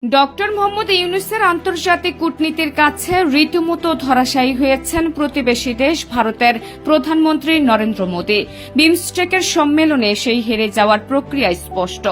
Doctor Mohammad ইউনূসের আন্তর্জাতিক কূটনীতির কাছে রীতিমতো ধরাশায়ী হয়েছেন প্রতিবেশী দেশ ভারতের প্রধানমন্ত্রী নরেন্দ্র মোদী। বিমস্টেকের সম্মেলনে সেই হেরে যাওয়ার প্রক্রিয়া স্পষ্ট,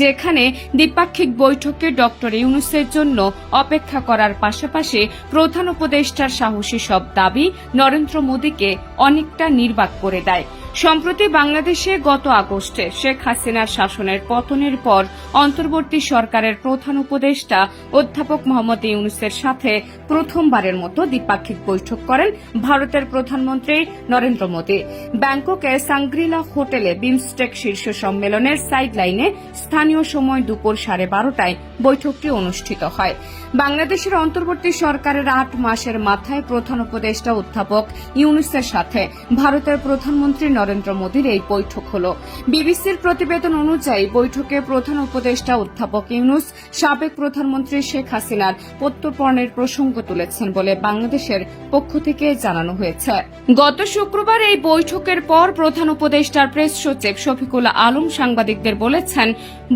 যেখানে দ্বিপাক্ষিক বৈঠকে ডক্টর ইউনূসের জন্য অপেক্ষা করার পাশাপাশি প্রধান উপদেষ্টার সাহসী সব দাবি নরেন্দ্র মোদীকে অনেকটা নির্বাক করে দেয়। সম্প্রতি বাংলাদেশে গত আগস্টে শেখ হাসিনার শাসনের পতনের পর অন্তর্বর্তী সরকারের প্রধান উপদেষ্টা অধ্যাপক মোহাম্মদ ইউনূসের সাথে প্রথমবারের মতো দ্বিপাক্ষিক বৈঠক করেন ভারতের প্রধানমন্ত্রী নরেন্দ্র মোদী। ব্যাংককে সাংগ্রিলা হোটেলে বিমস্টেক শীর্ষ সম্মেলনের সাইডলাইনে স্থানীয় সময় দুপুর 12:30টায় বৈঠকটি অনুষ্ঠিত হয়। বাংলাদেশের অন্তর্বর্তী সরকারের 8 মাসের মাথায় প্রধান উপদেষ্টা অধ্যাপক ইউনূসের সাথে ভারতের প্রধানমন্ত্রী নরেন্দ্র মোদীর এই বৈঠক হল। বিবিসির প্রতিবেদন অনুযায়ী বৈঠকে প্রধান উপদেষ্টা অধ্যাপক ইউনূস সাবেক প্রধানমন্ত্রী শেখ হাসিনার প্রত্যর্পণের প্রসঙ্গ তুলেছেন বলে বাংলাদেশের পক্ষ থেকে জানানো হয়েছে। গত শুক্রবার এই বৈঠকের পর প্রধান উপদেষ্টার প্রেস সচিব শফিকুল আলম সাংবাদিকদের বলেছেন,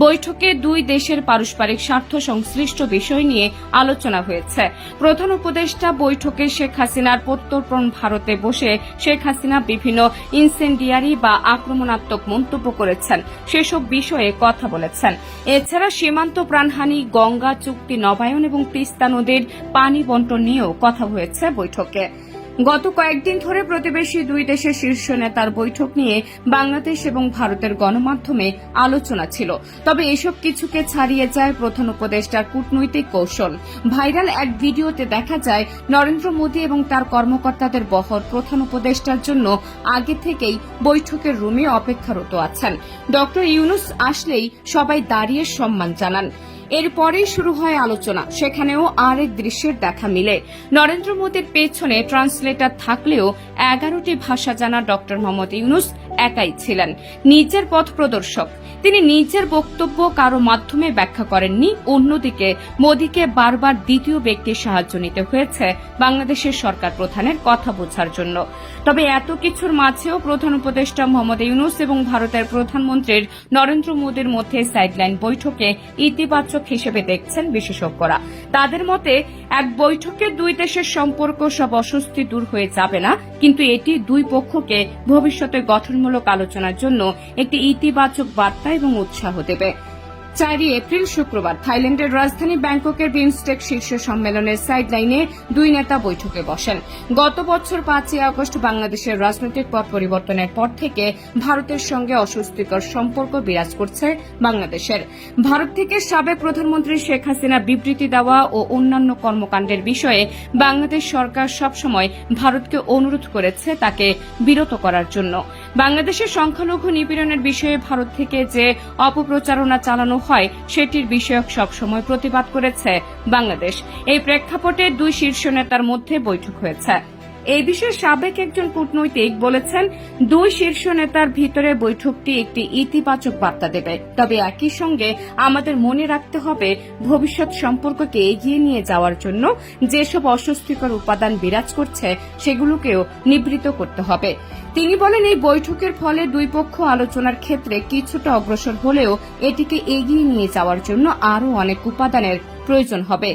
বৈঠকে দুই দেশের পারস্পরিক স্বার্থ সংশ্লিষ্ট বিষয় নিয়ে আলোচনা হয়েছে। প্রধান উপদেষ্টা বৈঠকে শেখ হাসিনার প্রত্যর্পণ ভারতে বসে শেখ হাসিনা বিভিন্ন ইনসেন্ডিয়ারি বা আক্রমণাত্মক মন্তব্য করেছেন সেসব বিষয়ে কথা বলেছেন। এছাড়া সীমান্ত প্রাণহানি, গঙ্গা চুক্তি নবায়ন এবং তিস্তা নদীর পানি বণ্টন নিয়েও কথা হয়েছে বৈঠকে। গত কয়েকদিন ধরে প্রতিবেশী দুই দেশের শীর্ষ নেতার বৈঠক নিয়ে বাংলাদেশ এবং ভারতের গণমাধ্যমে আলোচনা ছিল। তবে এসব কিছুকে ছাড়িয়ে যায় প্রধান উপদেষ্টার কূটনৈতিক কৌশল। ভাইরাল এক ভিডিওতে দেখা যায় নরেন্দ্র মোদী এবং তার কর্মকর্তাদের বহর প্রধান উপদেষ্টার জন্য আগে থেকেই বৈঠকের রুমে অপেক্ষারত আছেন। ডক্টর ইউনূস আসলেই সবাই দাঁড়িয়ে সম্মান জানান। এরপরেই শুরু হয় আলোচনা। সেখানেও আরেক দৃশ্যের দেখা মিলে। নরেন্দ্র মোদীর পেছনে ট্রান্সলেটর থাকলেও 11টি ভাষা জানা ডক্টর মোহাম্মদ ইউনূস একাই ছিলেন, নিজের পথ প্রদর্শক। তিনি নিজের বক্তব্য কারো মাধ্যমে ব্যাখ্যা করেননি। অন্যদিকে মোদীকে বারবার দ্বিতীয় ব্যক্তির সাহায্য নিতে হয়েছে বাংলাদেশের সরকার প্রধানের কথা বোঝার জন্য। তবে এত কিছুর মাঝেও প্রধান উপদেষ্টা মোহাম্মদ ইউনূস এবং ভারতের প্রধানমন্ত্রীর নরেন্দ্র মোদীর মধ্যে সাইডলাইন বৈঠকে ইতিবাচক হিসেবে দেখছেন বিশেষজ্ঞরা। তাদের মতে, এক বৈঠকে দুই দেশের সম্পর্ক সব অস্বস্তি দূর হয়ে যাবে না, কিন্তু এটি দুই পক্ষকে ভবিষ্যতে গঠনমূলক আলোচনার জন্য একটি ইতিবাচক বার্তা এবং উৎসাহ দেবে। 4 এপ্রিল শুক্রবার থাইল্যান্ডের রাজধানী ব্যাংককের বিমস্টেক শীর্ষ সম্মেলনের সাইডলাইনে দুই নেতা বৈঠকে বসেন। গত বছর 5 আগস্ট বাংলাদেশের রাজনৈতিক পট পরিবর্তনের পর থেকে ভারতের সঙ্গে অস্বস্তিকর সম্পর্ক বিরাজ করছে বাংলাদেশের। ভারত থেকে সাবেক প্রধানমন্ত্রী শেখ হাসিনা বিবৃতি দেওয়া ও অন্যান্য কর্মকাণ্ডের বিষয়ে বাংলাদেশ সরকার সবসময় ভারতকে অনুরোধ করেছে তাকে বিরত করার জন্য। বাংলাদেশের সংখ্যালঘু নিপীড়নের বিষয়ে ভারত থেকে যে অপপ্রচারণা চালানো হয় সেটির বিষয়ক সবসময় প্রতিবাদ করেছে বাংলাদেশ। এই প্রেক্ষাপটে দুই শীর্ষ নেতার মধ্যে বৈঠক হয়েছে। এই বিষয়ে সাবেক একজন কূটনৈতিক বলেছেন, দুই শীর্ষ নেতার ভিতরে বৈঠকটি একটি ইতিবাচক বার্তা দেবে। তবে একই সঙ্গে আমাদের মনে রাখতে হবে, ভবিষ্যৎ সম্পর্ককে এগিয়ে নিয়ে যাওয়ার জন্য যেসব অস্বস্তিকর উপাদান বিরাজ করছে সেগুলোকেও নিবৃত করতে হবে। তিনি বলেন, এই বৈঠকের ফলে দুই পক্ষ আলোচনার ক্ষেত্রে কিছুটা অগ্রসর হলেও এটিকে এগিয়ে নিয়ে যাওয়ার জন্য আরও অনেক উপাদানের প্রয়োজন হবে।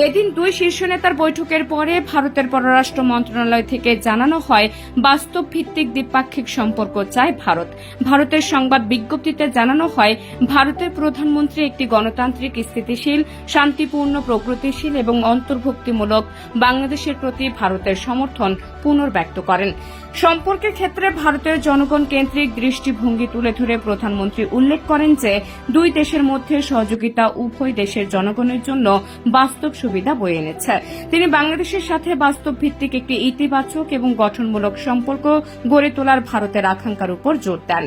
এদিন দুই শীর্ষ নেতার বৈঠকের পরে ভারতের পররাষ্ট্র মন্ত্রণালয় থেকে জানানো হয়, বাস্তব ভিত্তিক দ্বিপাক্ষিক সম্পর্ক চায় ভারত। ভারতের সংবাদ বিজ্ঞপ্তিতে জানানো হয়, ভারতের প্রধানমন্ত্রী একটি গণতান্ত্রিক, স্থিতিশীল, শান্তিপূর্ণ, প্রগতিশীল এবং অন্তর্ভুক্তিমূলক বাংলাদেশের প্রতি ভারতের সমর্থন পুনর্ব্যক্ত করেন। সম্পর্কের ক্ষেত্রে ভারতের জনগণ কেন্দ্রিক দৃষ্টিভঙ্গি তুলে ধরে প্রধানমন্ত্রী উল্লেখ করেন যে, দুই দেশের মধ্যে সহযোগিতা উভয় দেশের জনগণের জন্য বাস্তব সুবিধা বয়ে এনেছে। তিনি বাংলাদেশের সাথে বাস্তব ভিত্তিক একটি ইতিবাচক এবং গঠনমূলক সম্পর্ক গড়ে তোলার ভারতের আকাঙ্ক্ষার উপর জোর দেন।